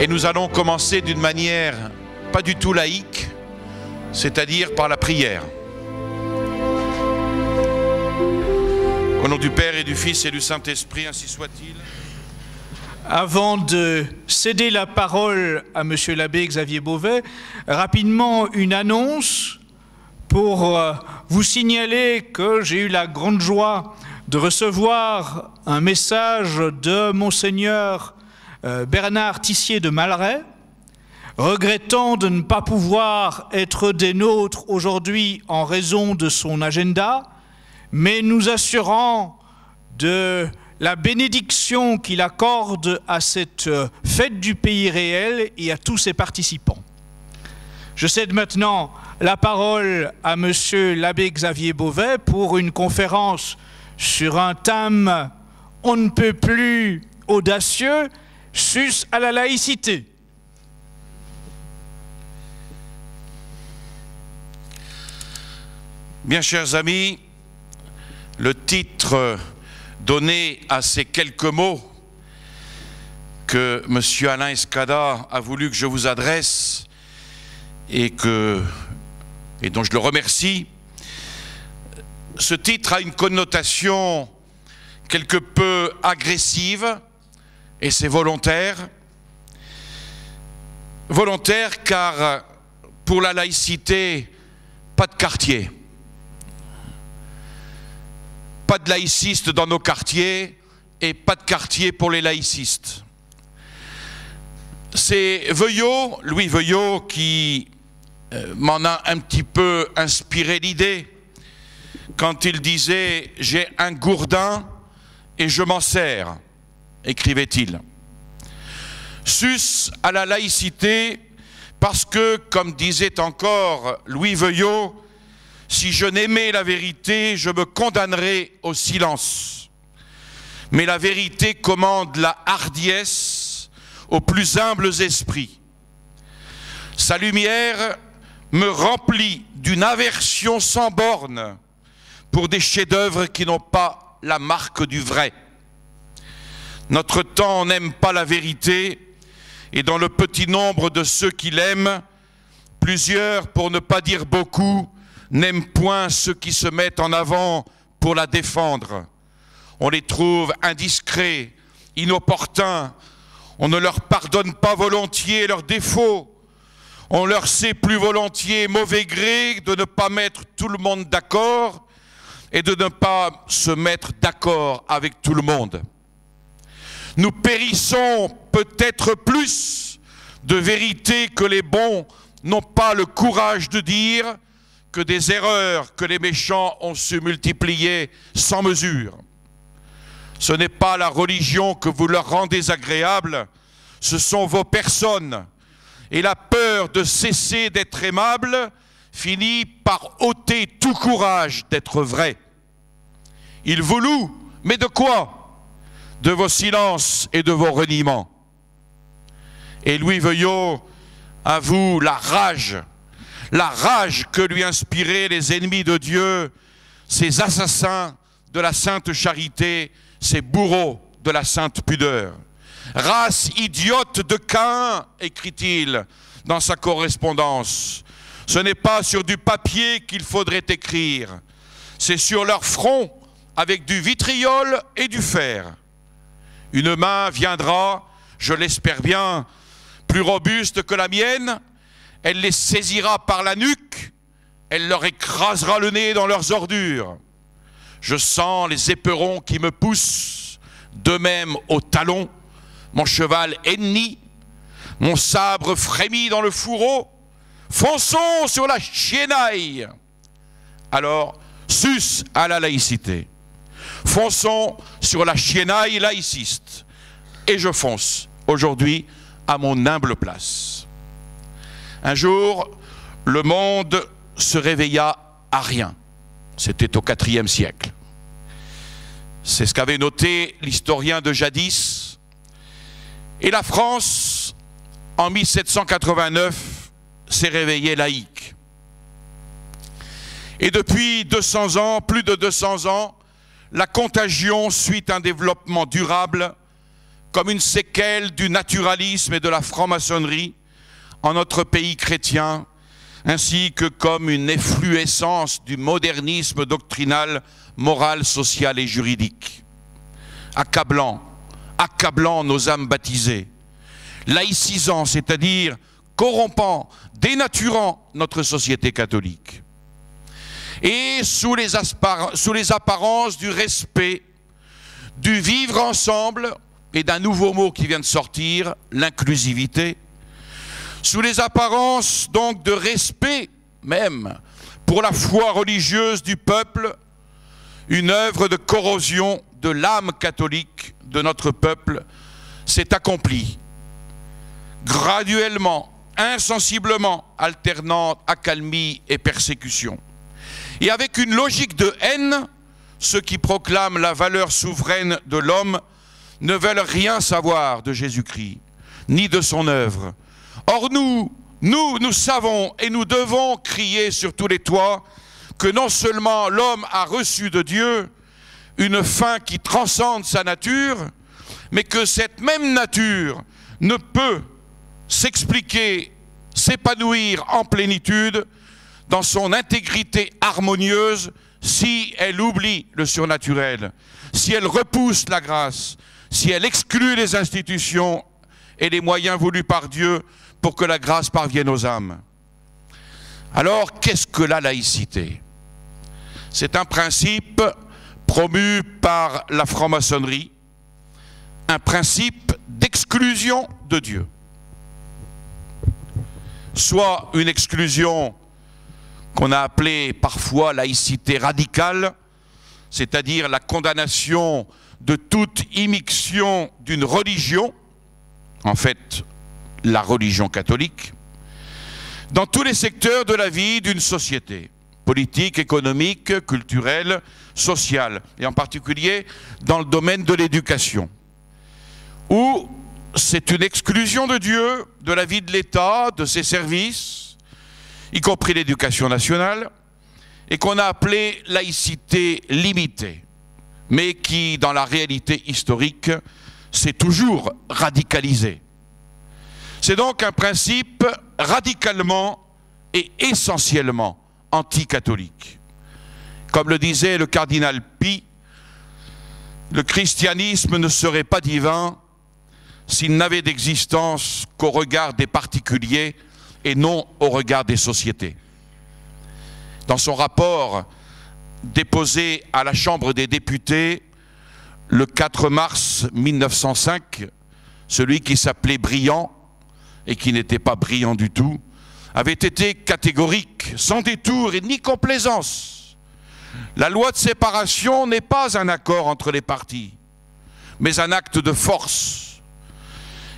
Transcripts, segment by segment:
Et nous allons commencer d'une manière pas du tout laïque, c'est-à-dire par la prière. Au nom du Père et du Fils et du Saint-Esprit, ainsi soit-il. Avant de céder la parole à Monsieur l'abbé Xavier Beauvais, rapidement une annonce pour vous signaler que j'ai eu la grande joie de recevoir un message de Monseigneur Bernard Tissier de Malray, regrettant de ne pas pouvoir être des nôtres aujourd'hui en raison de son agenda, mais nous assurant de la bénédiction qu'il accorde à cette fête du pays réel et à tous ses participants. Je cède maintenant la parole à Monsieur l'abbé Xavier Beauvais pour une conférence sur un thème on ne peut plus audacieux, sus à la laïcité. Bien, chers amis, le titre donné à ces quelques mots que M. Alain Escada a voulu que je vous adresse et dont je le remercie, ce titre a une connotation quelque peu agressive et c'est volontaire. Volontaire car pour la laïcité, pas de quartier. Pas de laïcistes dans nos quartiers et pas de quartier pour les laïcistes. C'est Veuillot, Louis Veuillot, qui m'en a un petit peu inspiré l'idée quand il disait « J'ai un gourdin et je m'en sers », écrivait-il. Sus à la laïcité parce que, comme disait encore Louis Veuillot, si je n'aimais la vérité, je me condamnerais au silence. Mais la vérité commande la hardiesse aux plus humbles esprits. Sa lumière me remplit d'une aversion sans borne pour des chefs-d'œuvre qui n'ont pas la marque du vrai. Notre temps n'aime pas la vérité, et dans le petit nombre de ceux qui l'aiment, plusieurs, pour ne pas dire beaucoup, n'aiment point ceux qui se mettent en avant pour la défendre. On les trouve indiscrets, inopportuns, on ne leur pardonne pas volontiers leurs défauts, on leur sait plus volontiers mauvais gré de ne pas mettre tout le monde d'accord et de ne pas se mettre d'accord avec tout le monde. Nous périssons peut-être plus de vérité que les bons n'ont pas le courage de dire, que des erreurs que les méchants ont su multiplier sans mesure. Ce n'est pas la religion que vous leur rendez agréable, ce sont vos personnes. Et la peur de cesser d'être aimable finit par ôter tout courage d'être vrai. Ils vous louent, mais de quoi? De vos silences et de vos reniements. Et Louis Veuillot avoue la rage que lui inspiraient les ennemis de Dieu, ces assassins de la sainte charité, ces bourreaux de la sainte pudeur. Race idiote de Caïn, écrit-il dans sa correspondance. Ce n'est pas sur du papier qu'il faudrait écrire, c'est sur leur front avec du vitriol et du fer. Une main viendra, je l'espère bien, plus robuste que la mienne, elle les saisira par la nuque, elle leur écrasera le nez dans leurs ordures. Je sens les éperons qui me poussent, de même au talon, mon cheval ennemi, mon sabre frémit dans le fourreau, fonçons sur la chiennaille. Alors, sus à la laïcité. Fonçons sur la chiennaille laïciste. Et je fonce aujourd'hui à mon humble place. Un jour, le monde se réveilla à rien. C'était au IVe siècle. C'est ce qu'avait noté l'historien de jadis. Et la France, en 1789, s'est réveillée laïque. Et depuis 200 ans, plus de 200 ans, la contagion suit un développement durable comme une séquelle du naturalisme et de la franc-maçonnerie en notre pays chrétien, ainsi que comme une effluescence du modernisme doctrinal, moral, social et juridique. Accablant nos âmes baptisées, laïcisant, c'est-à-dire corrompant, dénaturant notre société catholique. Et sous les apparences du respect, du vivre ensemble, et d'un nouveau mot qui vient de sortir, l'inclusivité, sous les apparences donc de respect même pour la foi religieuse du peuple, une œuvre de corrosion de l'âme catholique de notre peuple s'est accomplie, graduellement, insensiblement, alternant accalmie et persécution. Et avec une logique de haine, ceux qui proclament la valeur souveraine de l'homme ne veulent rien savoir de Jésus-Christ, ni de son œuvre. Or nous savons et nous devons crier sur tous les toits que non seulement l'homme a reçu de Dieu une fin qui transcende sa nature, mais que cette même nature ne peut s'expliquer, s'épanouir en plénitude dans son intégrité harmonieuse si elle oublie le surnaturel, si elle repousse la grâce, si elle exclut les institutions et les moyens voulus par Dieu pour que la grâce parvienne aux âmes. Alors, qu'est-ce que la laïcité? C'est un principe promu par la franc-maçonnerie, un principe d'exclusion de Dieu. Soit une exclusion qu'on a appelée parfois laïcité radicale, c'est-à-dire la condamnation de toute immixtion d'une religion, en fait la religion catholique, dans tous les secteurs de la vie d'une société, politique, économique, culturelle, sociale, et en particulier dans le domaine de l'éducation, où c'est une exclusion de Dieu, de la vie de l'État, de ses services, y compris l'éducation nationale, et qu'on a appelée laïcité limitée, mais qui, dans la réalité historique, s'est toujours radicalisée. C'est donc un principe radicalement et essentiellement anticatholique. Comme le disait le cardinal Pie, le christianisme ne serait pas divin s'il n'avait d'existence qu'au regard des particuliers et non au regard des sociétés. Dans son rapport déposé à la Chambre des députés le 4 mars 1905, celui qui s'appelait Briand et qui n'était pas brillant du tout, avait été catégorique, sans détour et ni complaisance. La loi de séparation n'est pas un accord entre les partis, mais un acte de force.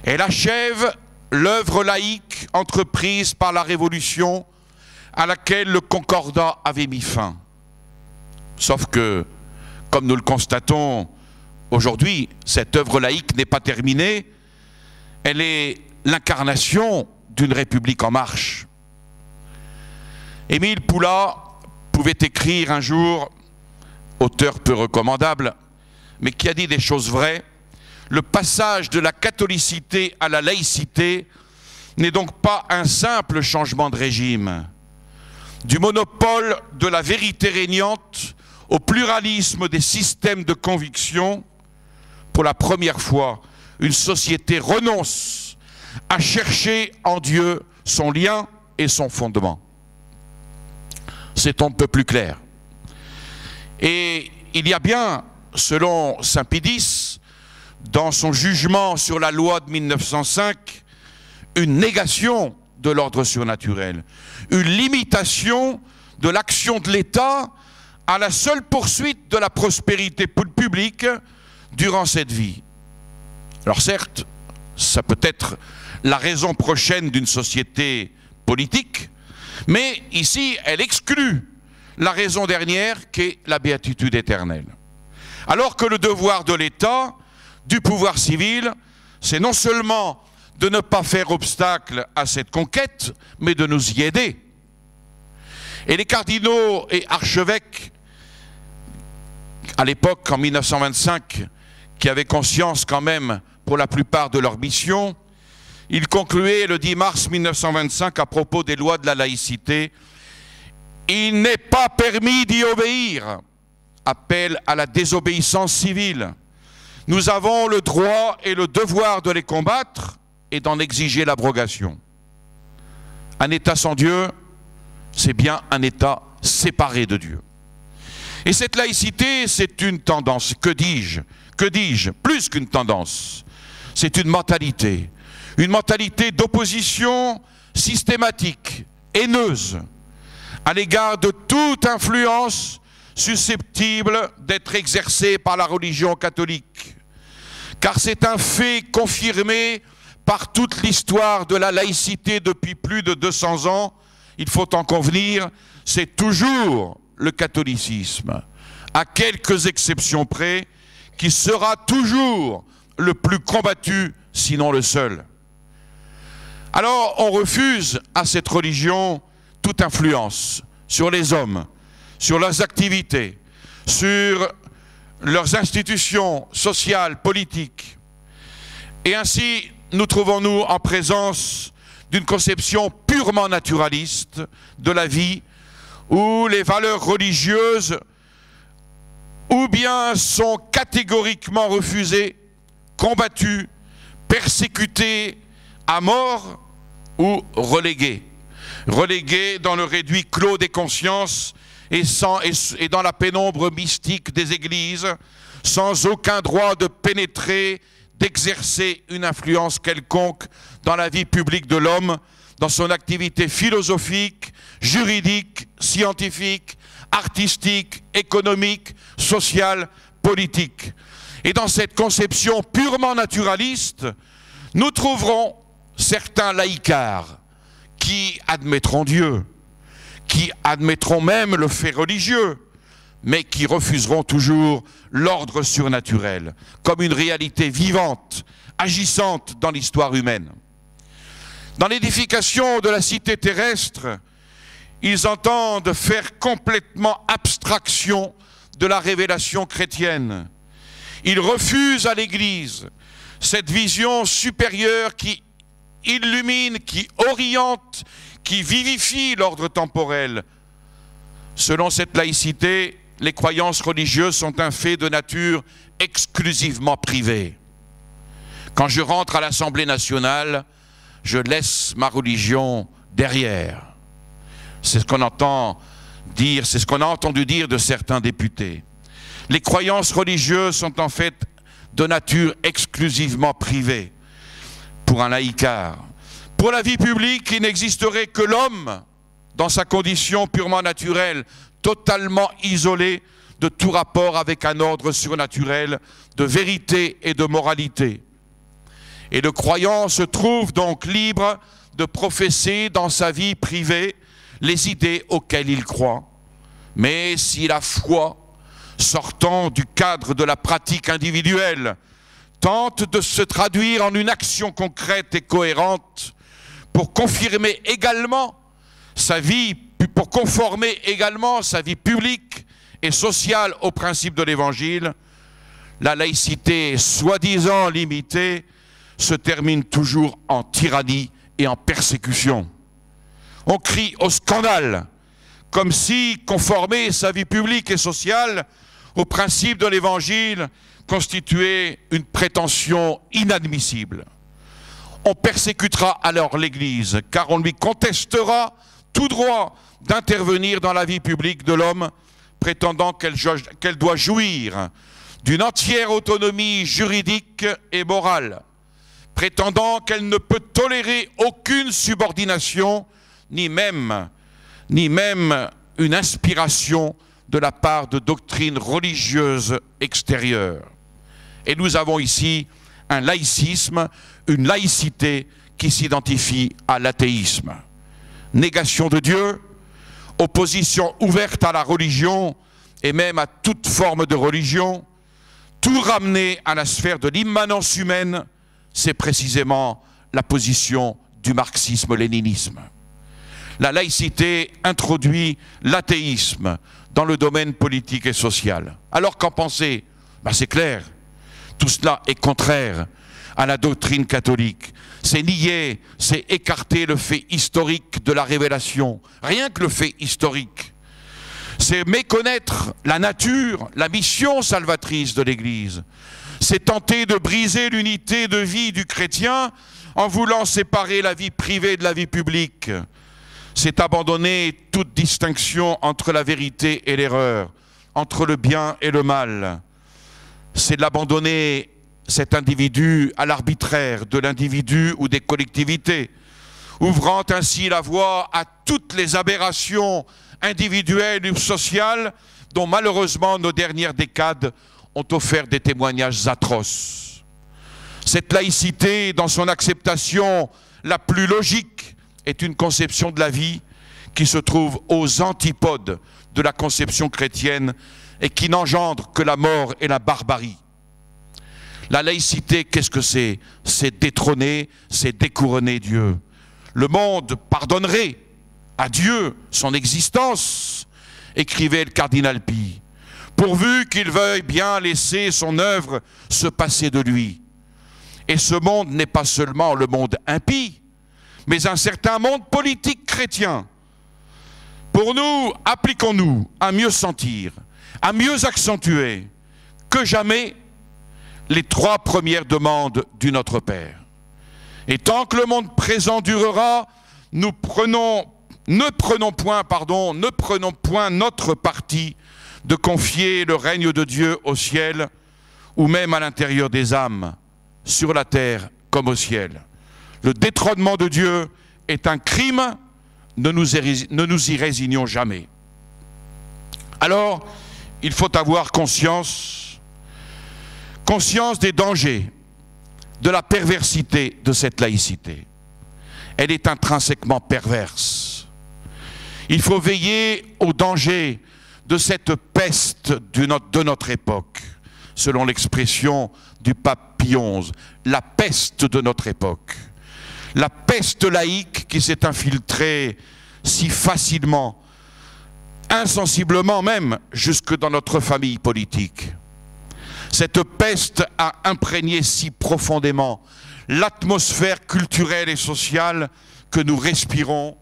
Elle achève l'œuvre laïque entreprise par la Révolution à laquelle le Concordat avait mis fin. Sauf que, comme nous le constatons aujourd'hui, cette œuvre laïque n'est pas terminée, elle est l'incarnation d'une République en marche. Émile Poulat pouvait écrire un jour, auteur peu recommandable, mais qui a dit des choses vraies: le passage de la catholicité à la laïcité n'est donc pas un simple changement de régime. Du monopole de la vérité régnante au pluralisme des systèmes de conviction, pour la première fois, une société renonce à chercher en Dieu son lien et son fondement. C'est un peu plus clair. Et il y a bien, selon saint Pie X, dans son jugement sur la loi de 1905, une négation de l'ordre surnaturel, une limitation de l'action de l'État à la seule poursuite de la prospérité publique durant cette vie. Alors certes, ça peut être la raison prochaine d'une société politique, mais ici, elle exclut la raison dernière qu'est la béatitude éternelle. Alors que le devoir de l'État, du pouvoir civil, c'est non seulement de ne pas faire obstacle à cette conquête, mais de nous y aider. Et les cardinaux et archevêques, à l'époque, en 1925, qui avaient conscience quand même, pour la plupart de leur mission. Il concluait le 10 mars 1925 à propos des lois de la laïcité. Il n'est pas permis d'y obéir. Appel à la désobéissance civile. Nous avons le droit et le devoir de les combattre et d'en exiger l'abrogation. Un État sans Dieu, c'est bien un État séparé de Dieu. Et cette laïcité, c'est une tendance. Que dis-je? Que dis-je? Plus qu'une tendance. C'est une mentalité d'opposition systématique, haineuse, à l'égard de toute influence susceptible d'être exercée par la religion catholique. Car c'est un fait confirmé par toute l'histoire de la laïcité depuis plus de 200 ans. Il faut en convenir, c'est toujours le catholicisme, à quelques exceptions près, qui sera toujours le plus combattu, sinon le seul. Alors on refuse à cette religion toute influence sur les hommes, sur leurs activités, sur leurs institutions sociales, politiques. Et ainsi, nous trouvons-nous en présence d'une conception purement naturaliste de la vie, où les valeurs religieuses ou bien sont catégoriquement refusées, combattues, persécutées à mort ou reléguées. Reléguées dans le réduit clos des consciences et dans la pénombre mystique des églises, sans aucun droit de pénétrer, d'exercer une influence quelconque dans la vie publique de l'homme, dans son activité philosophique, juridique, scientifique, artistique, économique, sociale, politique. Et dans cette conception purement naturaliste, nous trouverons certains laïcards qui admettront Dieu, qui admettront même le fait religieux, mais qui refuseront toujours l'ordre surnaturel, comme une réalité vivante, agissante dans l'histoire humaine. Dans l'édification de la cité terrestre, ils entendent faire complètement abstraction de la révélation chrétienne. Ils refusent à l'Église cette vision supérieure qui illumine, qui oriente, qui vivifie l'ordre temporel. Selon cette laïcité, les croyances religieuses sont un fait de nature exclusivement privée. Quand je rentre à l'Assemblée nationale, je laisse ma religion derrière. C'est ce qu'on entend dire, c'est ce qu'on a entendu dire de certains députés. Les croyances religieuses sont en fait de nature exclusivement privée pour un laïcard. Pour la vie publique, il n'existerait que l'homme, dans sa condition purement naturelle, totalement isolé de tout rapport avec un ordre surnaturel de vérité et de moralité. Et le croyant se trouve donc libre de professer dans sa vie privée les idées auxquelles il croit. Mais si la foi, sortant du cadre de la pratique individuelle, tente de se traduire en une action concrète et cohérente pour confirmer également sa vie, pour conformer également sa vie publique et sociale aux principes de l'Évangile, la laïcité soi-disant limitée se termine toujours en tyrannie et en persécution. On crie au scandale, comme si conformer sa vie publique et sociale aux principes de l'Évangile constituait une prétention inadmissible. On persécutera alors l'Église, car on lui contestera tout droit d'intervenir dans la vie publique de l'homme, prétendant qu'elle doit jouir d'une entière autonomie juridique et morale, prétendant qu'elle ne peut tolérer aucune subordination, ni même une inspiration de la part de doctrines religieuses extérieures. Et nous avons ici un laïcisme, une laïcité qui s'identifie à l'athéisme. Négation de Dieu, opposition ouverte à la religion et même à toute forme de religion, tout ramener à la sphère de l'immanence humaine, c'est précisément la position du marxisme-léninisme. La laïcité introduit l'athéisme dans le domaine politique et social. Alors qu'en penser? C'est clair, tout cela est contraire à la doctrine catholique. C'est nier, c'est écarter le fait historique de la révélation. Rien que le fait historique. C'est méconnaître la nature, la mission salvatrice de l'Église. C'est tenter de briser l'unité de vie du chrétien en voulant séparer la vie privée de la vie publique. C'est abandonner toute distinction entre la vérité et l'erreur, entre le bien et le mal. C'est l'abandonner, cet individu, à l'arbitraire de l'individu ou des collectivités, ouvrant ainsi la voie à toutes les aberrations individuelles ou sociales dont malheureusement nos dernières décades ont offert des témoignages atroces. Cette laïcité, dans son acceptation la plus logique, est une conception de la vie qui se trouve aux antipodes de la conception chrétienne et qui n'engendre que la mort et la barbarie. La laïcité, qu'est-ce que c'est? C'est détrôner, c'est découronner Dieu. Le monde pardonnerait à Dieu son existence, écrivait le cardinal Pie, pourvu qu'il veuille bien laisser son œuvre se passer de lui. Et ce monde n'est pas seulement le monde impie, mais un certain monde politique chrétien. Pour nous, appliquons-nous à mieux sentir, à mieux accentuer que jamais les trois premières demandes du Notre Père. Et tant que le monde présent durera, ne prenons point notre parti de confier le règne de Dieu au ciel ou même à l'intérieur des âmes, sur la terre comme au ciel. Le détrônement de Dieu est un crime, ne nous y résignons jamais. Alors, il faut avoir conscience des dangers, de la perversité de cette laïcité. Elle est intrinsèquement perverse. Il faut veiller au danger de cette peste de notre époque, selon l'expression du pape Pie XI, la peste de notre époque. La peste laïque qui s'est infiltrée si facilement, insensiblement même, jusque dans notre famille politique. Cette peste a imprégné si profondément l'atmosphère culturelle et sociale que nous respirons,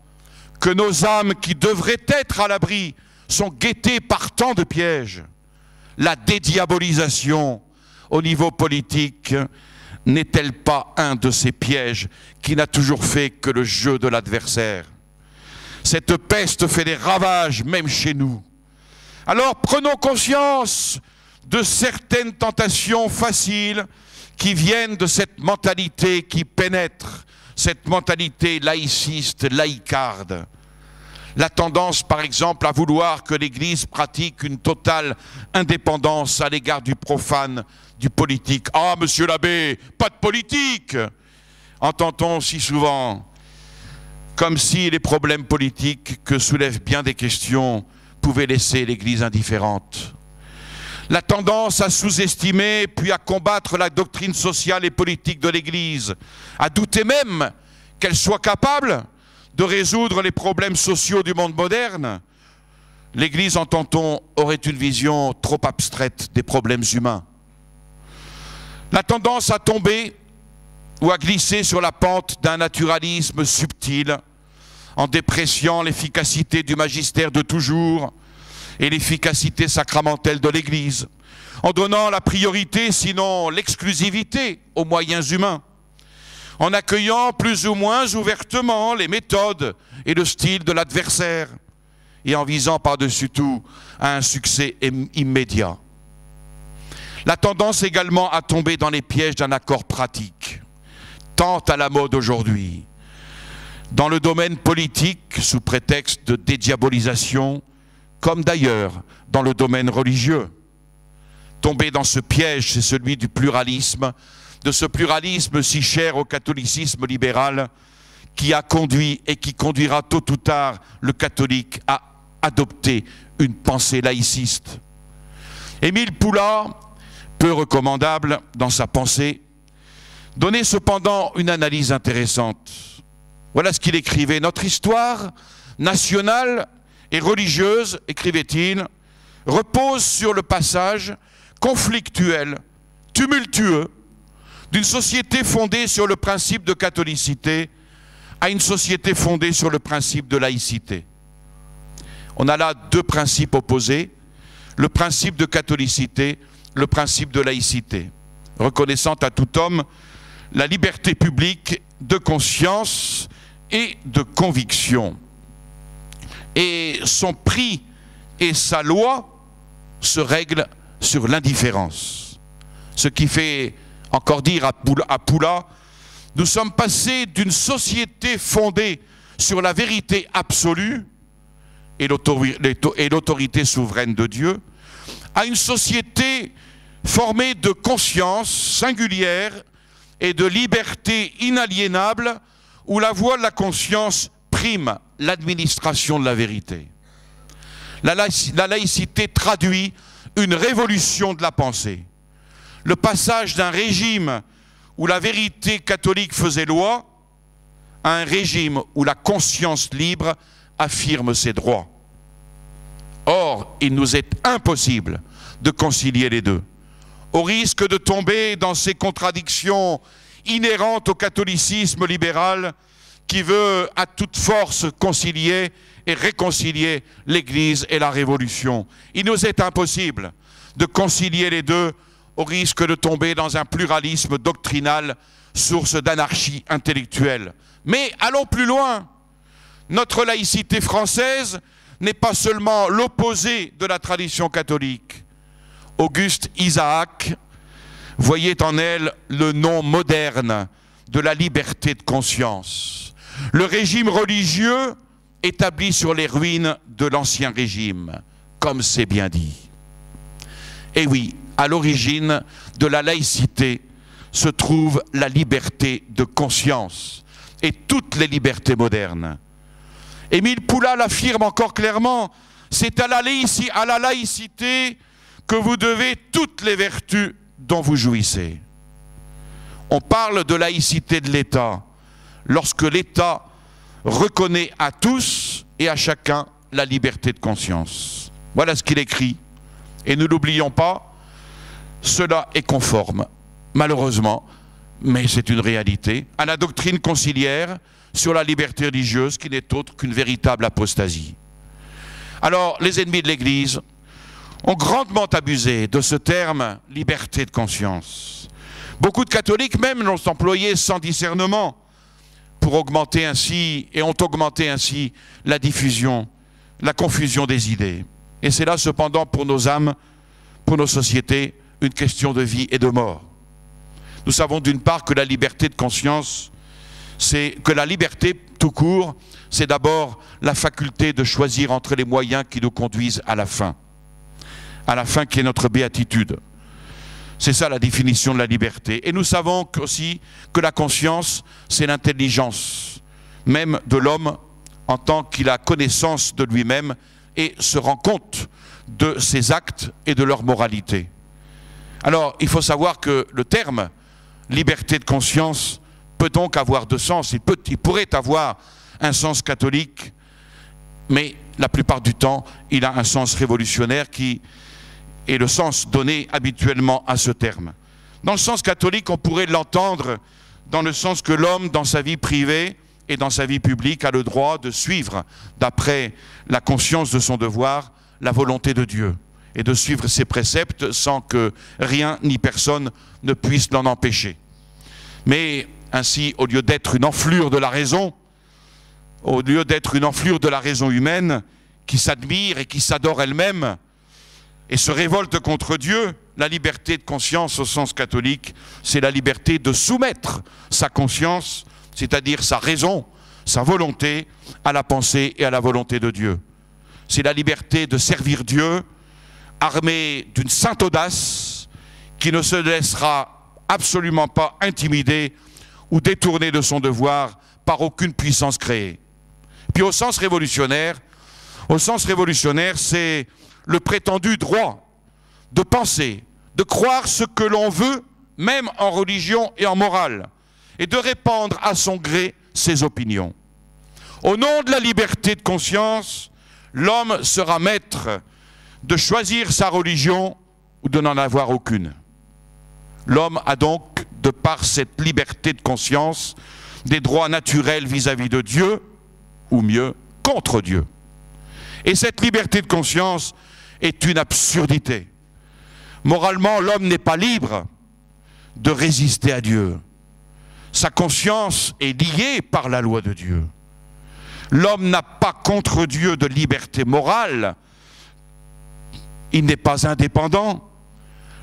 que nos âmes qui devraient être à l'abri sont guettées par tant de pièges. La dédiabolisation au niveau politique n'est-elle pas un de ces pièges qui n'a toujours fait que le jeu de l'adversaire? Cette peste fait des ravages même chez nous. Alors prenons conscience de certaines tentations faciles qui viennent de cette mentalité qui pénètre, cette mentalité laïciste, laïcarde. La tendance, par exemple, à vouloir que l'Église pratique une totale indépendance à l'égard du profane, du politique. « Ah, monsieur l'abbé, pas de politique !» entend-on si souvent, comme si les problèmes politiques que soulèvent bien des questions pouvaient laisser l'Église indifférente. La tendance à sous-estimer puis à combattre la doctrine sociale et politique de l'Église, à douter même qu'elle soit capable de résoudre les problèmes sociaux du monde moderne. L'Église, entend-on, aurait une vision trop abstraite des problèmes humains. La tendance à tomber ou à glisser sur la pente d'un naturalisme subtil en dépréciant l'efficacité du magistère de toujours et l'efficacité sacramentelle de l'Église, en donnant la priorité, sinon l'exclusivité, aux moyens humains, en accueillant plus ou moins ouvertement les méthodes et le style de l'adversaire, et en visant par-dessus tout à un succès immédiat. La tendance également à tomber dans les pièges d'un accord pratique, tant à la mode aujourd'hui, dans le domaine politique, sous prétexte de dédiabolisation, comme d'ailleurs dans le domaine religieux. Tomber dans ce piège, c'est celui du pluralisme, de ce pluralisme si cher au catholicisme libéral, qui a conduit et qui conduira tôt ou tard le catholique à adopter une pensée laïciste. Émile Poulain, peu recommandable dans sa pensée, donnait cependant une analyse intéressante. Voilà ce qu'il écrivait. Notre histoire nationale et religieuse, écrivait-il, repose sur le passage conflictuel, tumultueux, d'une société fondée sur le principe de catholicité à une société fondée sur le principe de laïcité. On a là deux principes opposés, le principe de catholicité, le principe de laïcité, reconnaissant à tout homme la liberté publique de conscience et de conviction. Et son prix et sa loi se règlent sur l'indifférence. Ce qui fait encore dire à Poula, nous sommes passés d'une société fondée sur la vérité absolue et l'autorité souveraine de Dieu, à une société formée de conscience singulière et de liberté inaliénable, où la voix de la conscience prime l'administration de la vérité. La laïcité traduit une révolution de la pensée. Le passage d'un régime où la vérité catholique faisait loi à un régime où la conscience libre affirme ses droits. Or, il nous est impossible de concilier les deux, au risque de tomber dans ces contradictions inhérentes au catholicisme libéral qui veut à toute force concilier et réconcilier l'Église et la Révolution. Il nous est impossible de concilier les deux au risque de tomber dans un pluralisme doctrinal, source d'anarchie intellectuelle. Mais allons plus loin. Notre laïcité française n'est pas seulement l'opposé de la tradition catholique. Auguste Isaac voyait en elle le nom moderne de la liberté de conscience. Le régime religieux établi sur les ruines de l'ancien régime, comme c'est bien dit. Et oui, à l'origine de la laïcité se trouve la liberté de conscience et toutes les libertés modernes. Émile Poula l'affirme encore clairement, c'est à la laïcité que vous devez toutes les vertus dont vous jouissez. On parle de laïcité de l'État lorsque l'État reconnaît à tous et à chacun la liberté de conscience. Voilà ce qu'il écrit. Et ne l'oublions pas, cela est conforme, malheureusement, mais c'est une réalité, à la doctrine conciliaire sur la liberté religieuse qui n'est autre qu'une véritable apostasie. Alors, les ennemis de l'Église ont grandement abusé de ce terme « liberté de conscience ». Beaucoup de catholiques même l'ont employé sans discernement pour augmenter ainsi, et ont augmenté ainsi la diffusion, la confusion des idées. Et c'est là cependant pour nos âmes, pour nos sociétés, une question de vie et de mort. Nous savons d'une part que la liberté de conscience, c'est que la liberté tout court, c'est d'abord la faculté de choisir entre les moyens qui nous conduisent à la fin qui est notre béatitude. C'est ça la définition de la liberté. Et nous savons aussi que la conscience, c'est l'intelligence même de l'homme en tant qu'il a connaissance de lui-même et se rend compte de ses actes et de leur moralité. Alors, il faut savoir que le terme liberté de conscience peut donc avoir deux sens. Il pourrait avoir un sens catholique, mais la plupart du temps, il a un sens révolutionnaire qui est le sens donné habituellement à ce terme. Dans le sens catholique, on pourrait l'entendre dans le sens que l'homme, dans sa vie privée et dans sa vie publique, a le droit de suivre, d'après la conscience de son devoir, la volonté de Dieu et de suivre ses préceptes sans que rien ni personne ne puisse l'en empêcher. Mais ainsi, au lieu d'être une enflure de la raison, au lieu d'être une enflure de la raison humaine qui s'admire et qui s'adore elle-même et se révolte contre Dieu, la liberté de conscience au sens catholique, c'est la liberté de soumettre sa conscience, c'est-à-dire sa raison, sa volonté, à la pensée et à la volonté de Dieu. C'est la liberté de servir Dieu, armé d'une sainte audace, qui ne se laissera absolument pas intimider ou détourner de son devoir par aucune puissance créée. Puis au sens révolutionnaire, c'est le prétendu droit de penser, de croire ce que l'on veut, même en religion et en morale, et de répandre à son gré ses opinions. Au nom de la liberté de conscience, l'homme sera maître de choisir sa religion ou de n'en avoir aucune. L'homme a donc de par cette liberté de conscience, des droits naturels vis-à-vis de Dieu, ou mieux, contre Dieu. Et cette liberté de conscience est une absurdité. Moralement, l'homme n'est pas libre de résister à Dieu. Sa conscience est liée par la loi de Dieu. L'homme n'a pas contre Dieu de liberté morale. Il n'est pas indépendant.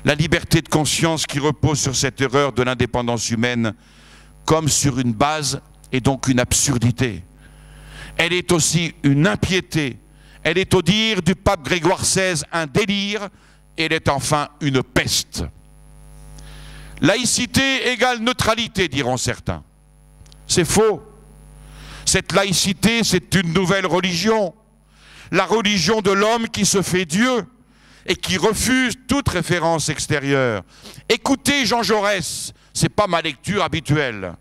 La liberté de conscience qui repose sur cette erreur de l'indépendance humaine comme sur une base est donc une absurdité. Elle est aussi une impiété. Elle est, au dire du pape Grégoire XVI, un délire. Et elle est enfin une peste. Laïcité égale neutralité, diront certains. C'est faux. Cette laïcité, c'est une nouvelle religion. La religion de l'homme qui se fait Dieu et qui refuse toute référence extérieure. Écoutez Jean Jaurès, ce n'est pas ma lecture habituelle.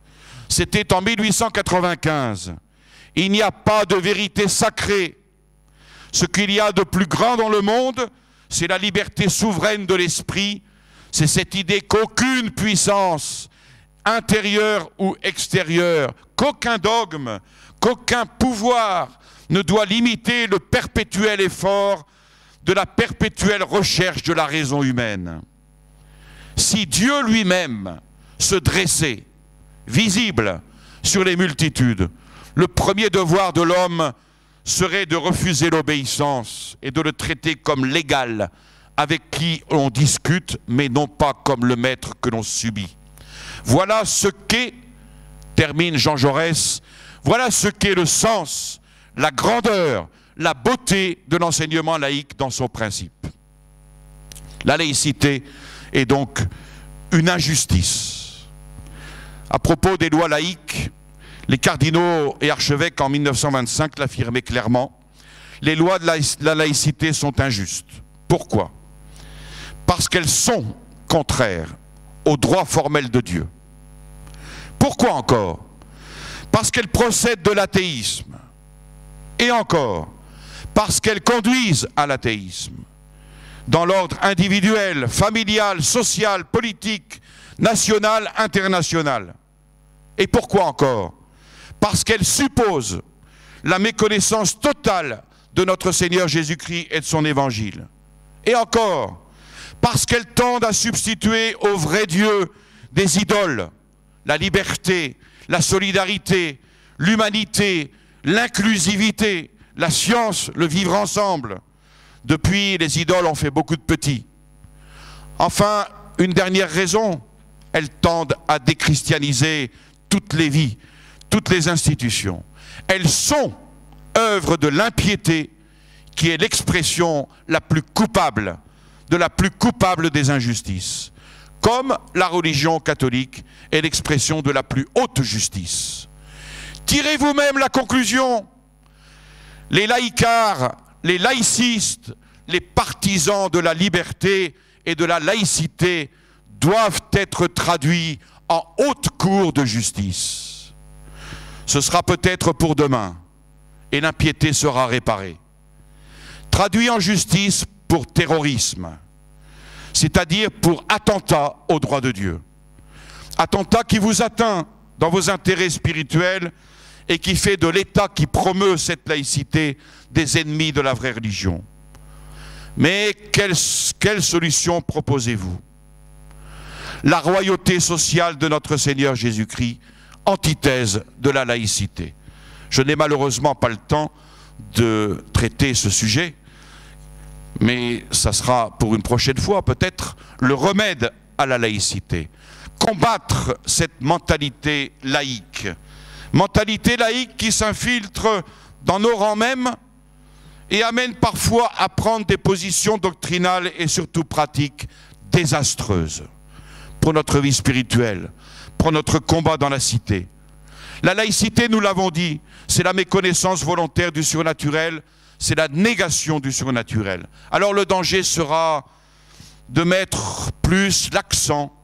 C'était en 1895. Il n'y a pas de vérité sacrée. Ce qu'il y a de plus grand dans le monde, c'est la liberté souveraine de l'esprit. C'est cette idée qu'aucune puissance intérieure ou extérieure, qu'aucun dogme, qu'aucun pouvoir ne doit limiter le perpétuel effort de la perpétuelle recherche de la raison humaine. Si Dieu lui-même se dressait, visible sur les multitudes, le premier devoir de l'homme serait de refuser l'obéissance et de le traiter comme l'égal avec qui on discute, mais non pas comme le maître que l'on subit. Voilà ce qu'est, termine Jean Jaurès, voilà ce qu'est le sens, la grandeur, la beauté de l'enseignement laïque dans son principe. La laïcité est donc une injustice. À propos des lois laïques, les cardinaux et archevêques en 1925 l'affirmaient clairement. Les lois de la laïcité sont injustes. Pourquoi? Parce qu'elles sont contraires au droit formel de Dieu. Pourquoi encore? Parce qu'elles procèdent de l'athéisme. Et encore, parce qu'elles conduisent à l'athéisme. Dans l'ordre individuel, familial, social, politique, national, international. Et pourquoi encore? Parce qu'elles supposent la méconnaissance totale de notre Seigneur Jésus-Christ et de son évangile. Et encore, parce qu'elles tendent à substituer au vrai Dieu des idoles, la liberté, la solidarité, l'humanité, l'inclusivité, la science, le vivre ensemble. Depuis, les idoles ont fait beaucoup de petits. Enfin, une dernière raison, elles tendent à déchristianiser toutes les vies, toutes les institutions. Elles sont œuvre de l'impiété qui est l'expression la plus coupable, de la plus coupable des injustices. Comme la religion catholique est l'expression de la plus haute justice. Tirez vous-même la conclusion. Les laïcards, les laïcistes, les partisans de la liberté et de la laïcité doivent être traduits en haute cour de justice. Ce sera peut-être pour demain, et l'impiété sera réparée. Traduit en justice pour terrorisme, c'est-à-dire pour attentat au droit de Dieu. Attentat qui vous atteint dans vos intérêts spirituels et qui fait de l'État qui promeut cette laïcité des ennemis de la vraie religion. Mais quelle solution proposez-vous? La royauté sociale de notre Seigneur Jésus-Christ, antithèse de la laïcité. Je n'ai malheureusement pas le temps de traiter ce sujet, mais ça sera pour une prochaine fois peut-être le remède à la laïcité. Combattre cette mentalité laïque qui s'infiltre dans nos rangs mêmes et amène parfois à prendre des positions doctrinales et surtout pratiques désastreuses pour notre vie spirituelle, pour notre combat dans la cité. La laïcité, nous l'avons dit, c'est la méconnaissance volontaire du surnaturel, c'est la négation du surnaturel. Alors le danger sera de mettre plus l'accent,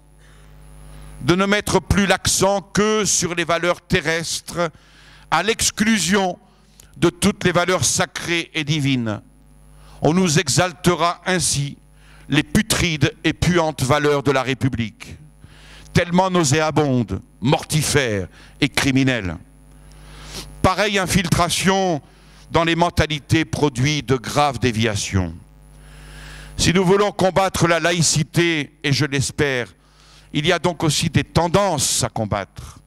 de ne mettre plus l'accent que sur les valeurs terrestres, à l'exclusion de toutes les valeurs sacrées et divines. On nous exaltera ainsi les putrides et puantes valeurs de la République, tellement nauséabonde, mortifère et criminelle. Pareille infiltration dans les mentalités produit de graves déviations. Si nous voulons combattre la laïcité, et je l'espère, il y a donc aussi des tendances à combattre.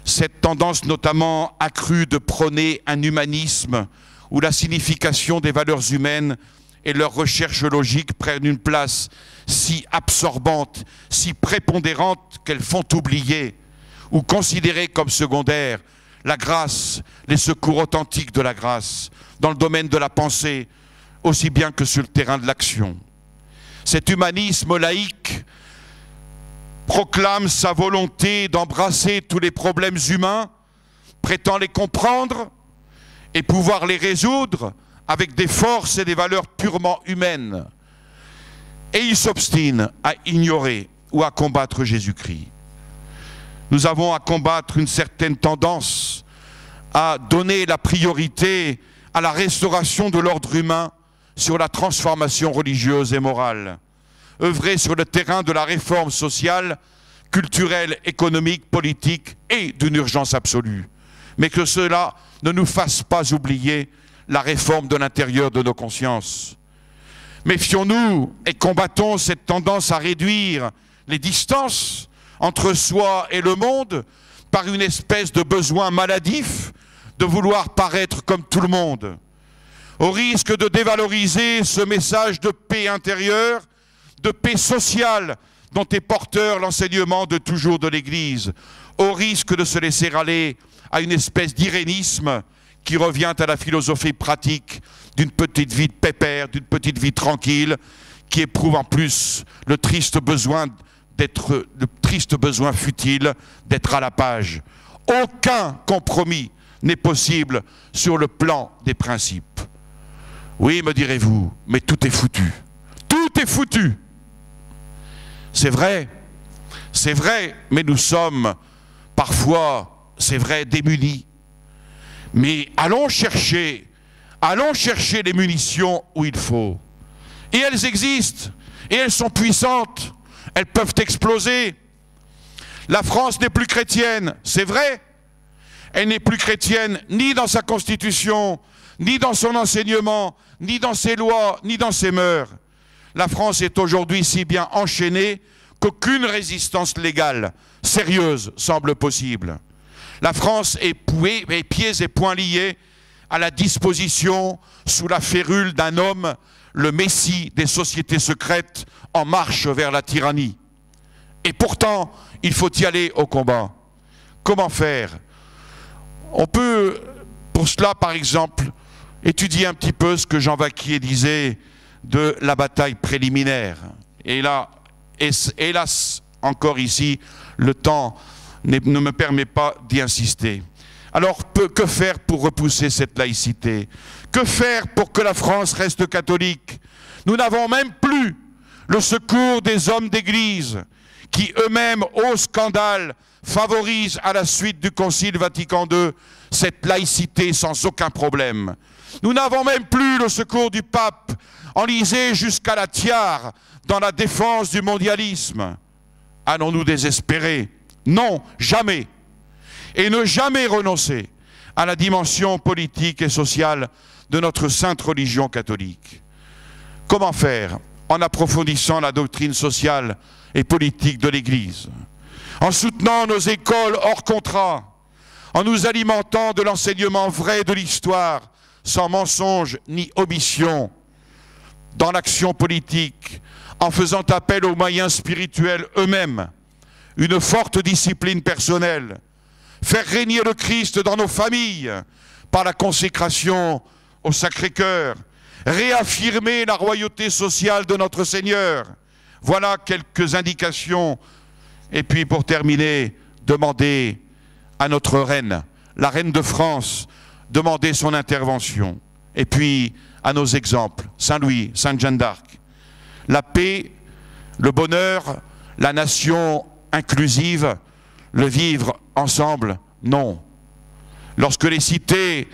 Cette tendance notamment accrue de prôner un humanisme où la signification des valeurs humaines et leur recherche logique prennent une place si absorbante, si prépondérante qu'elles font oublier ou considérer comme secondaires la grâce, les secours authentiques de la grâce, dans le domaine de la pensée, aussi bien que sur le terrain de l'action. Cet humanisme laïque proclame sa volonté d'embrasser tous les problèmes humains, prétend les comprendre et pouvoir les résoudre avec des forces et des valeurs purement humaines. Et il s'obstine à ignorer ou à combattre Jésus-Christ. Nous avons à combattre une certaine tendance à donner la priorité à la restauration de l'ordre humain sur la transformation religieuse et morale, œuvrer sur le terrain de la réforme sociale, culturelle, économique, politique et d'une urgence absolue. Mais que cela ne nous fasse pas oublier la réforme de l'intérieur de nos consciences. Méfions-nous et combattons cette tendance à réduire les distances entre soi et le monde par une espèce de besoin maladif de vouloir paraître comme tout le monde, au risque de dévaloriser ce message de paix intérieure, de paix sociale dont est porteur l'enseignement de toujours de l'Église, au risque de se laisser aller à une espèce d'irénisme qui revient à la philosophie pratique d'une petite vie de pépère, d'une petite vie tranquille, qui éprouve en plus le triste besoin futile d'être à la page. Aucun compromis n'est possible sur le plan des principes. Oui, me direz-vous, mais tout est foutu. Tout est foutu. C'est vrai, mais nous sommes parfois, c'est vrai, démunis. Mais allons chercher les munitions où il faut. Et elles existent, et elles sont puissantes, elles peuvent exploser. La France n'est plus chrétienne, c'est vrai. Elle n'est plus chrétienne ni dans sa constitution, ni dans son enseignement, ni dans ses lois, ni dans ses mœurs. La France est aujourd'hui si bien enchaînée qu'aucune résistance légale sérieuse semble possible. La France est pieds et poings liés à la disposition, sous la férule d'un homme, le messie des sociétés secrètes en marche vers la tyrannie. Et pourtant, il faut y aller au combat. Comment faire? On peut, pour cela, par exemple, étudier un petit peu ce que Jean Vacquier disait de la bataille préliminaire. Et là, hélas, encore ici, le temps ne me permet pas d'y insister. Alors, que faire pour repousser cette laïcité? Que faire pour que la France reste catholique? Nous n'avons même plus le secours des hommes d'Église qui eux-mêmes, au scandale, favorisent à la suite du Concile Vatican II cette laïcité sans aucun problème. Nous n'avons même plus le secours du pape, enlisé jusqu'à la tiare dans la défense du mondialisme. Allons-nous désespérer? Non, jamais. Et ne jamais renoncer à la dimension politique et sociale de notre sainte religion catholique. Comment faire? En approfondissant la doctrine sociale et politique de l'Église, en soutenant nos écoles hors contrat, en nous alimentant de l'enseignement vrai de l'histoire, sans mensonge ni omission, dans l'action politique, en faisant appel aux moyens spirituels eux-mêmes, une forte discipline personnelle, faire régner le Christ dans nos familles par la consécration au Sacré-Cœur, réaffirmer la royauté sociale de notre Seigneur. Voilà quelques indications. Et puis pour terminer, demander à notre reine, la reine de France, demander son intervention. Et puis à nos exemples, Saint-Louis, Sainte Jeanne d'Arc. La paix, le bonheur, la nation inclusive, le vivre ensemble, non. Lorsque les cités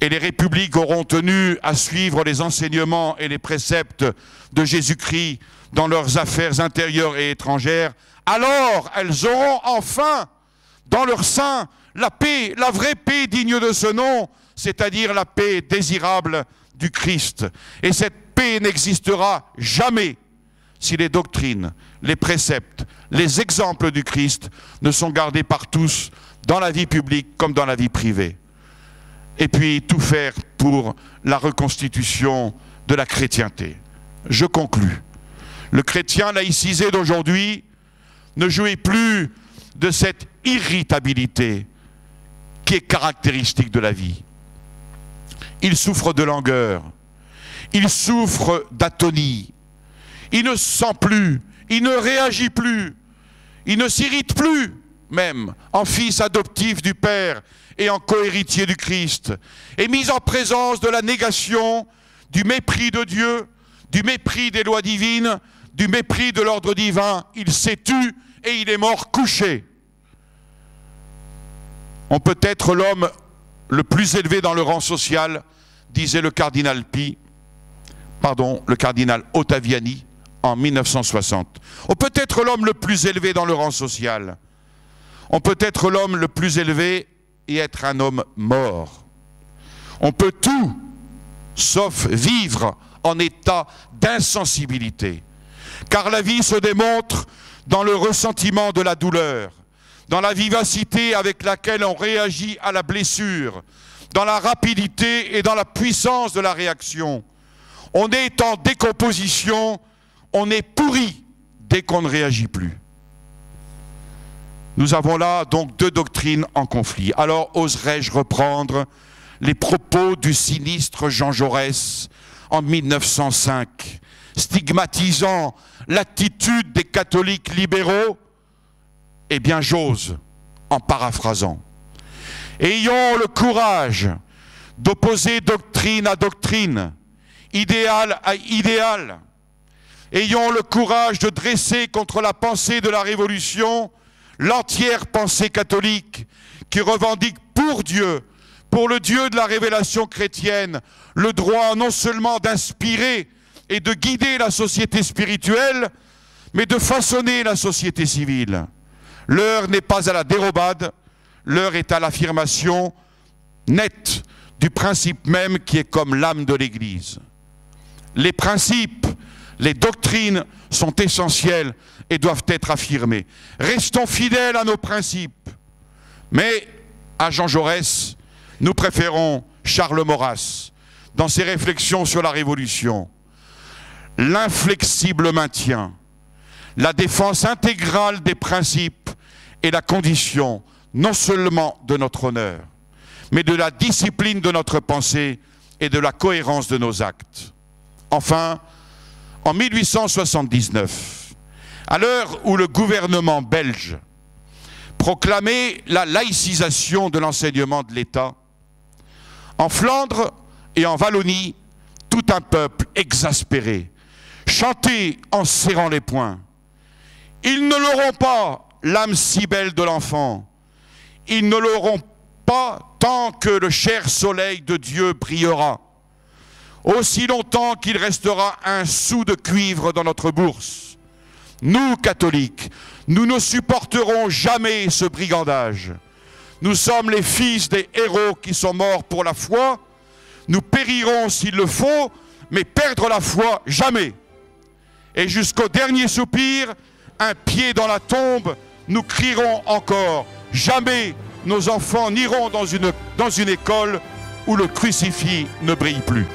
et les républiques auront tenu à suivre les enseignements et les préceptes de Jésus-Christ dans leurs affaires intérieures et étrangères, alors elles auront enfin dans leur sein la paix, la vraie paix digne de ce nom, c'est-à-dire la paix désirable du Christ. Et cette paix n'existera jamais si les doctrines, les préceptes, les exemples du Christ ne sont gardés par tous dans la vie publique comme dans la vie privée. Et puis tout faire pour la reconstitution de la chrétienté. Je conclus. Le chrétien laïcisé d'aujourd'hui ne jouit plus de cette irritabilité qui est caractéristique de la vie. Il souffre de langueur, il souffre d'atonie, il ne sent plus, il ne réagit plus, il ne s'irrite plus, même en fils adoptif du Père et en cohéritier du Christ, et mis en présence de la négation, du mépris de Dieu, du mépris des lois divines, du mépris de l'ordre divin, il s'est tu et il est mort couché. On peut être l'homme le plus élevé dans le rang social, disait le cardinal Ottaviani en 1960. On peut être l'homme le plus élevé dans le rang social. On peut être l'homme le plus élevé et être un homme mort. On peut tout, sauf vivre en état d'insensibilité. Car la vie se démontre dans le ressentiment de la douleur, dans la vivacité avec laquelle on réagit à la blessure, dans la rapidité et dans la puissance de la réaction. On est en décomposition, on est pourri dès qu'on ne réagit plus. Nous avons là donc deux doctrines en conflit. Alors oserais-je reprendre les propos du sinistre Jean Jaurès en 1905, stigmatisant l'attitude des catholiques libéraux? Eh bien j'ose, en paraphrasant. Ayons le courage d'opposer doctrine à doctrine, idéal à idéal. Ayons le courage de dresser contre la pensée de la Révolution l'entière pensée catholique qui revendique pour Dieu, pour le Dieu de la révélation chrétienne, le droit non seulement d'inspirer et de guider la société spirituelle, mais de façonner la société civile. L'heure n'est pas à la dérobade, l'heure est à l'affirmation nette du principe même qui est comme l'âme de l'Église. Les principes, les doctrines sont essentielles et doivent être affirmés. Restons fidèles à nos principes. Mais à Jean Jaurès, nous préférons Charles Maurras dans ses réflexions sur la Révolution. L'inflexible maintien, la défense intégrale des principes est la condition non seulement de notre honneur, mais de la discipline de notre pensée et de la cohérence de nos actes. Enfin, en 1879, à l'heure où le gouvernement belge proclamait la laïcisation de l'enseignement de l'État, en Flandre et en Wallonie, tout un peuple exaspéré chantait en serrant les poings. Ils ne l'auront pas, l'âme si belle de l'enfant. Ils ne l'auront pas tant que le cher soleil de Dieu brillera. Aussi longtemps qu'il restera un sou de cuivre dans notre bourse. Nous, catholiques, nous ne supporterons jamais ce brigandage. Nous sommes les fils des héros qui sont morts pour la foi. Nous périrons s'il le faut, mais perdre la foi, jamais. Et jusqu'au dernier soupir, un pied dans la tombe, nous crierons encore. Jamais nos enfants n'iront dans une école où le crucifix ne brille plus.